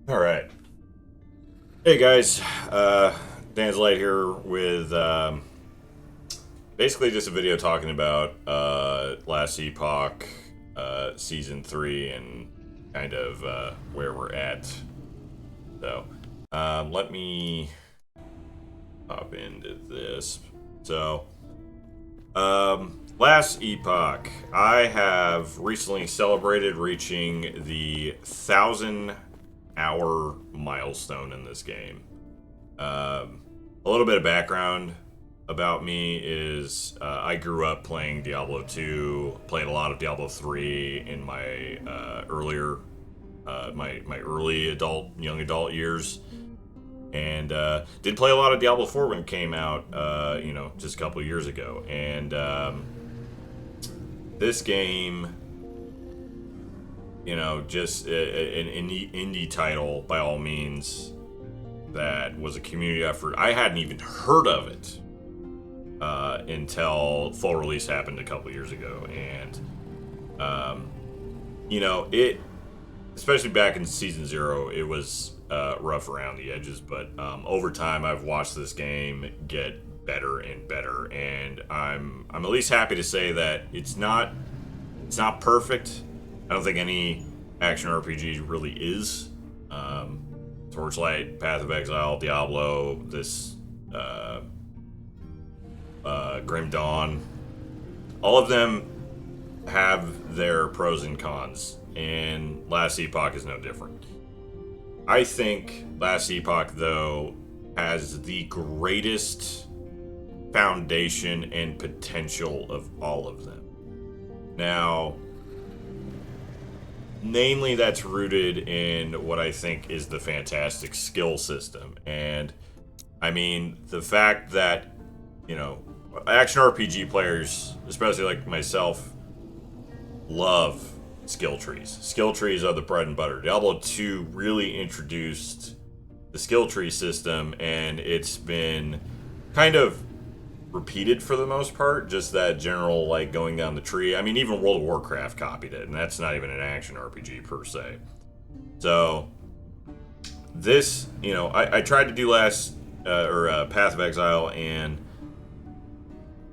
All right. Hey guys, Dan's Light here with basically just a video talking about Last Epoch Season 3 and kind of where we're at. So, let me hop into this. So, Last Epoch, I have recently celebrated reaching the 1,000 hour milestone in this game. A little bit of background about me is I grew up playing Diablo 2, played a lot of Diablo 3 in my my early young adult years, and did play a lot of Diablo 4 when it came out, just a couple of years ago. And this game, just an indie title by all means that was a community effort. I hadn't even heard of it until full release happened a couple years ago, and it, especially back in season 0, it was rough around the edges. But over time, I've watched this game get better and better, and I'm at least happy to say that it's not perfect. I don't think any action RPG really is. Torchlight, Path of Exile, Diablo, this Grim Dawn, all of them have their pros and cons, and Last Epoch is no different. I think Last Epoch, though, has the greatest foundation and potential of all of them. Now, mainly that's rooted in what I think is the fantastic skill system. And I mean, the fact that, action RPG players, especially like myself, love skill trees. Skill trees are the bread and butter. Diablo 2 really introduced the skill tree system, and it's been kind of repeated for the most part, just that general like going down the tree. I mean, even World of Warcraft copied it, and that's not even an action RPG per se. So this, I tried to do last or Path of Exile, and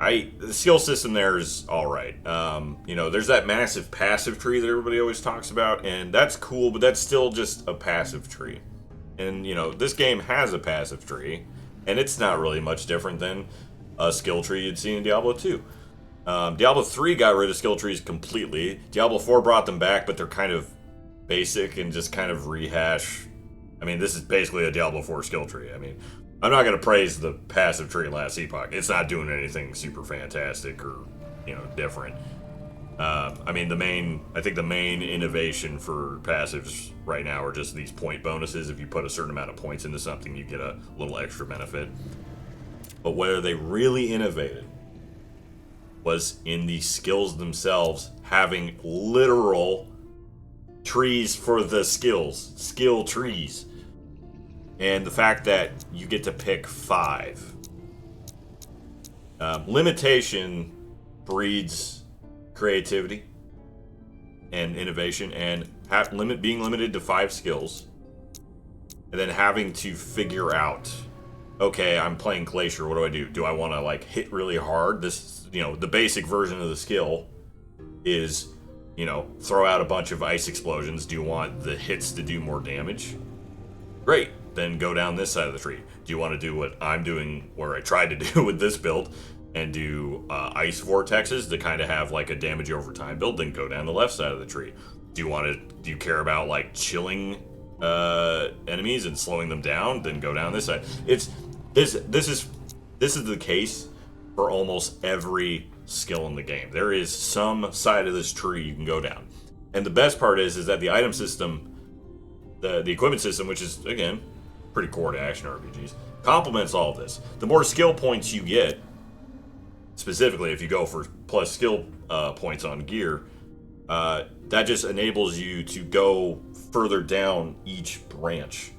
the skill system there is all right. There's that massive passive tree that everybody always talks about, and that's cool, but that's still just a passive tree. And this game has a passive tree, and it's not really much different than a skill tree you'd see in Diablo 2. Diablo 3 got rid of skill trees completely. Diablo 4 brought them back, but they're kind of basic and just kind of rehash. I mean, this is basically a Diablo 4 skill tree. I mean, I'm not going to praise the passive tree in Last Epoch. It's not doing anything super fantastic or, different. I think the main innovation for passives right now are just these point bonuses. If you put a certain amount of points into something, you get a little extra benefit. But where they really innovated was in the skills themselves, having literal trees for the skills, skill trees. And the fact that you get to pick 5. Limitation breeds creativity and innovation, and being limited to 5 skills, and then having to figure out, okay, I'm playing Glacier. What do I do? Do I want to like hit really hard? This, the basic version of the skill is, throw out a bunch of ice explosions. Do you want the hits to do more damage? Great. Then go down this side of the tree. Do you want to do what I'm doing, where I tried to do with this build, and do ice vortexes to kind of have like a damage over time build? Then go down the left side of the tree. Do you care about like chilling enemies and slowing them down? Then go down this side. This is the case for almost every skill in the game. There is some side of this tree you can go down, and the best part is that the item system, the equipment system, which is again pretty core to action RPGs, complements all of this. The more skill points you get, specifically if you go for plus skill points on gear, that just enables you to go further down each branch,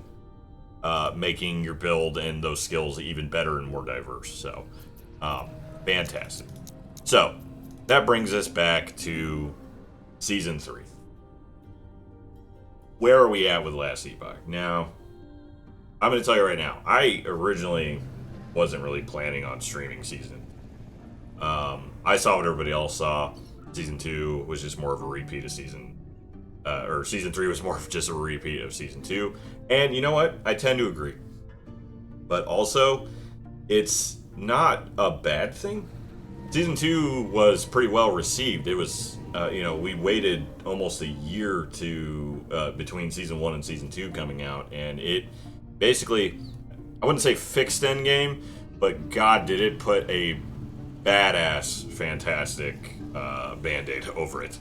making your build and those skills even better and more diverse. So, fantastic. So, that brings us back to Season 3. where are we at with Last Epoch? Now, I'm going to tell you right now, I originally wasn't really planning on streaming season. I saw what everybody else saw. Season 2 was just more of a repeat of or season 3 was more of just a repeat of season 2. And you know what? I tend to agree. But also, it's not a bad thing. Season 2 was pretty well received. It was, we waited almost a year between season 1 and season 2 coming out, and it basically, I wouldn't say fixed Endgame, but God, did it put a badass, fantastic band-aid over it.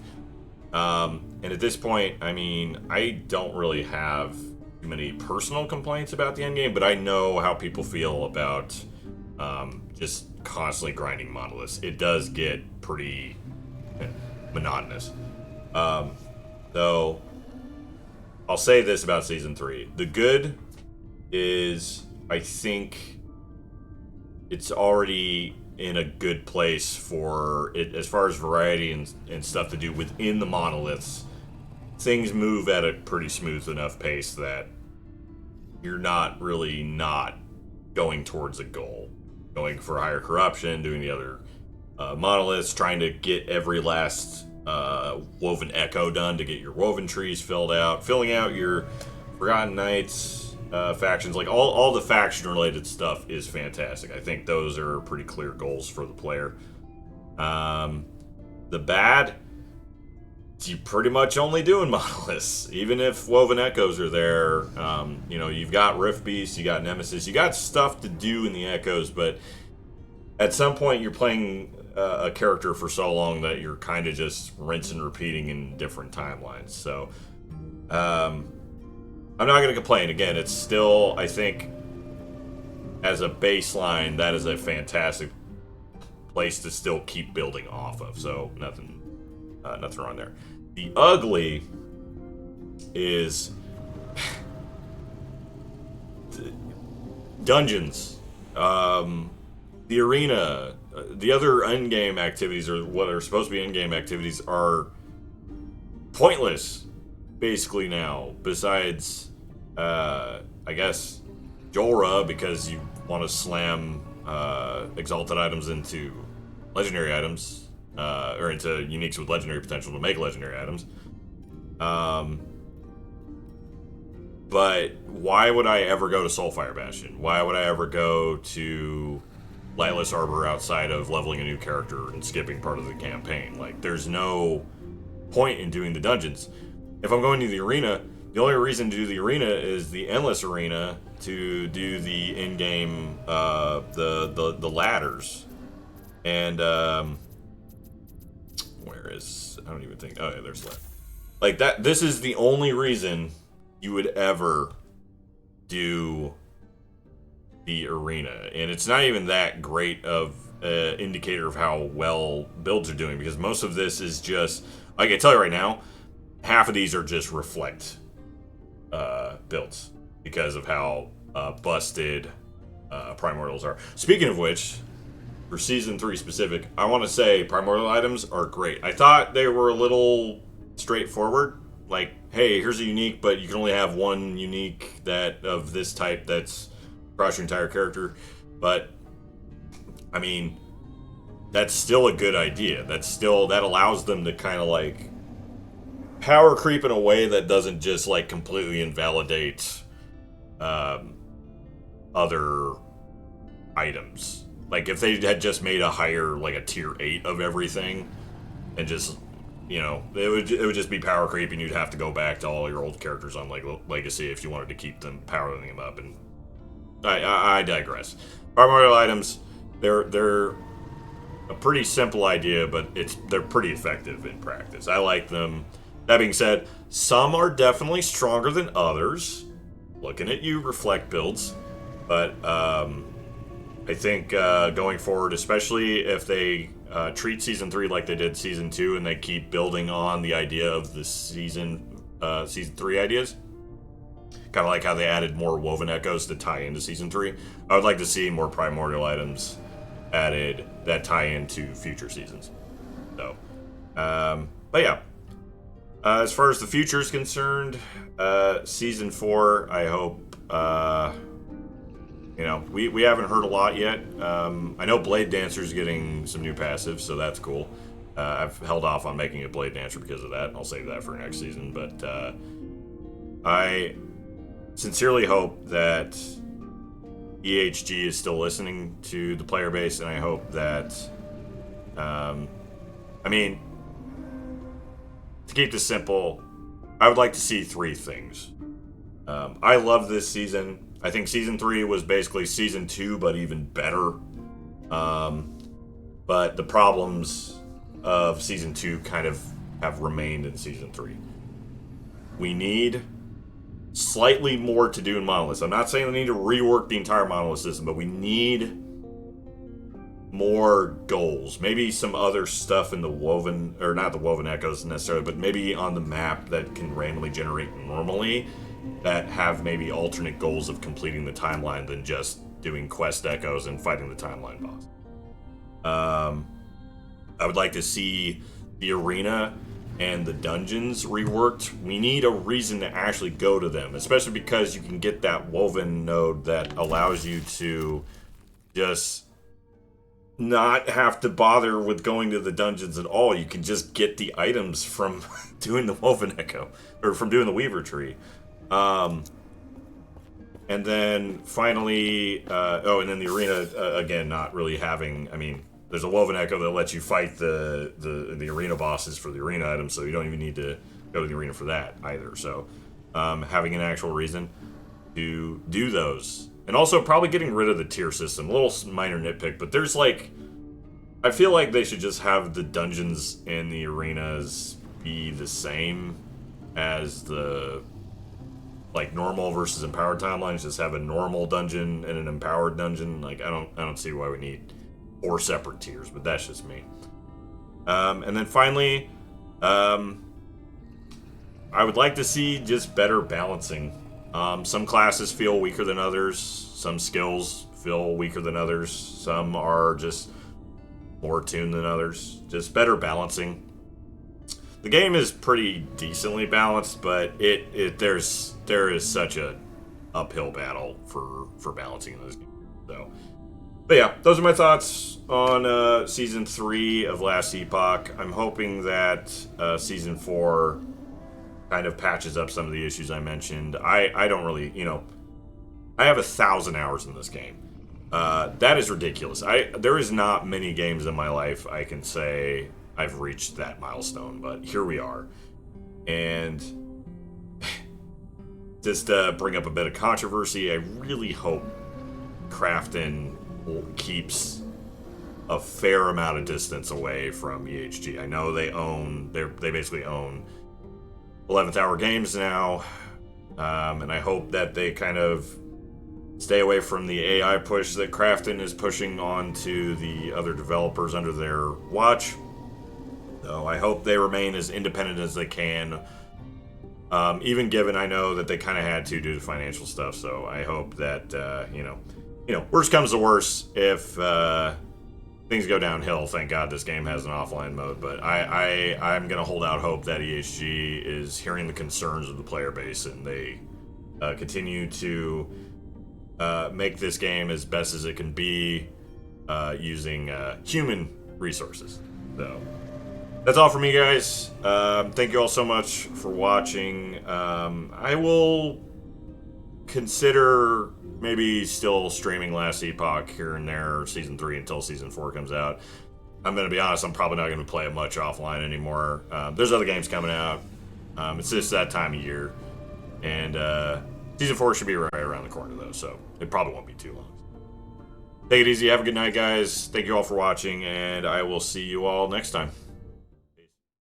And at this point, I mean, I don't really have too many personal complaints about the Endgame, but I know how people feel about just constantly grinding monoliths. It does get pretty monotonous. Though, I'll say this about Season 3. The good is, I think, it's already in a good place for it as far as variety and stuff to do within the monoliths. Things move at a pretty smooth enough pace that you're not really not going towards a goal. Going for higher corruption, doing the other monoliths, trying to get every last woven echo done to get your woven trees filled out, filling out your Forgotten Knights factions. Like all the faction related stuff is fantastic. I think those are pretty clear goals for the player. The bad, you pretty much only doing monoliths. Even if woven echoes are there, you've got Rift Beast, you got Nemesis, you got stuff to do in the echoes, but at some point you're playing a character for so long that you're kind of just rinse and repeating in different timelines. So I'm not going to complain. Again, it's still, I think, as a baseline, that is a fantastic place to still keep building off of. So nothing wrong there. The ugly is dungeons, the arena, the other endgame activities, or what are supposed to be endgame activities, are pointless basically now. Besides, I guess Jorah, because you want to slam exalted items into legendary items. Or into uniques with legendary potential to make legendary items. But why would I ever go to Soulfire Bastion? Why would I ever go to Lightless Arbor outside of leveling a new character and skipping part of the campaign? Like, there's no point in doing the dungeons. If I'm going to the arena, the only reason to do the arena is the Endless Arena to do the in-game, the ladders. And, I don't even think. Oh, yeah, there's left. Like that. This is the only reason you would ever do the arena, and it's not even that great of an indicator of how well builds are doing, because most of this is just, like I tell you right now, half of these are just reflect builds because of how busted primordials are. Speaking of which, for Season 3 specific, I want to say primordial items are great. I thought they were a little straightforward. Like, hey, here's a unique, but you can only have one unique that of this type that's across your entire character. But, I mean, that's still a good idea. That allows them to kind of, like, power creep in a way that doesn't just, like, completely invalidate other items. Like, if they had just made a higher, like a tier 8 of everything, and just, it would just be power creep, and you'd have to go back to all your old characters on, like, Legacy if you wanted to keep them, powering them up, and I digress. Primordial items, they're a pretty simple idea, but they're pretty effective in practice. I like them. That being said, some are definitely stronger than others. Looking at you, reflect builds. But, I think going forward, especially if they treat Season 3 like they did Season 2, and they keep building on the idea of the Season 3 ideas, kind of like how they added more woven echoes to tie into Season 3, I would like to see more primordial items added that tie into future seasons. So, but yeah. As far as the future is concerned, season 4, I hope, we haven't heard a lot yet. I know Blade Dancer's getting some new passives, so that's cool. I've held off on making a Blade Dancer because of that. I'll save that for next season, but I sincerely hope that EHG is still listening to the player base, and I hope that, to keep this simple, I would like to see 3 things. I love this season. I think season 3 was basically season 2, but even better. But the problems of season 2 kind of have remained in season 3. We need slightly more to do in Monolith. I'm not saying we need to rework the entire Monolith system, but we need more goals. Maybe some other stuff in the Woven, or not the Woven Echoes necessarily, but maybe on the map that can randomly generate normally, that have maybe alternate goals of completing the timeline than just doing quest echoes and fighting the timeline boss. I would like to see the arena and the dungeons reworked. We need a reason to actually go to them, especially because you can get that Woven node that allows you to just not have to bother with going to the dungeons at all. You can just get the items from doing the Woven Echo, or from doing the Weaver Tree. And then finally, and then the arena, again, not really having, there's a Woven Echo that lets you fight the arena bosses for the arena items, so you don't even need to go to the arena for that either. So, having an actual reason to do those. And also probably getting rid of the tier system. A little minor nitpick, but there's I feel like they should just have the dungeons and the arenas be the same as the normal versus empowered timelines. Just have a normal dungeon and an empowered dungeon. I don't see why we need 4 separate tiers, but that's just me. And then finally, I would like to see just better balancing. Some classes feel weaker than others. Some skills feel weaker than others. Some are just more tuned than others. Just better balancing. The game is pretty decently balanced, but there is such a uphill battle for balancing in this game. So, but yeah, those are my thoughts on season 3 of Last Epoch. I'm hoping that season 4 kind of patches up some of the issues I mentioned. I don't really, I have 1,000 hours in this game. That is ridiculous. There is not many games in my life I can say I've reached that milestone, but here we are. And just to bring up a bit of controversy, I really hope Crafton keeps a fair amount of distance away from EHG. I know they basically own 11th Hour Games now, and I hope that they kind of stay away from the AI push that Crafton is pushing onto the other developers under their watch. So I hope they remain as independent as they can, even given I know that they kind of had to due to financial stuff. So I hope that worst comes to worst, if things go downhill. Thank God this game has an offline mode, but I'm gonna hold out hope that EHG is hearing the concerns of the player base and they continue to make this game as best as it can be using human resources. So that's all from me, guys. Thank you all so much for watching. I will consider maybe still streaming Last Epoch here and there, season 3 until season 4 comes out. I'm gonna be honest, I'm probably not gonna play it much offline anymore. There's other games coming out. It's just that time of year, and season 4 should be right around the corner though, so it probably won't be too long. Take it easy, have a good night, guys. Thank you all for watching, and I will see you all next time.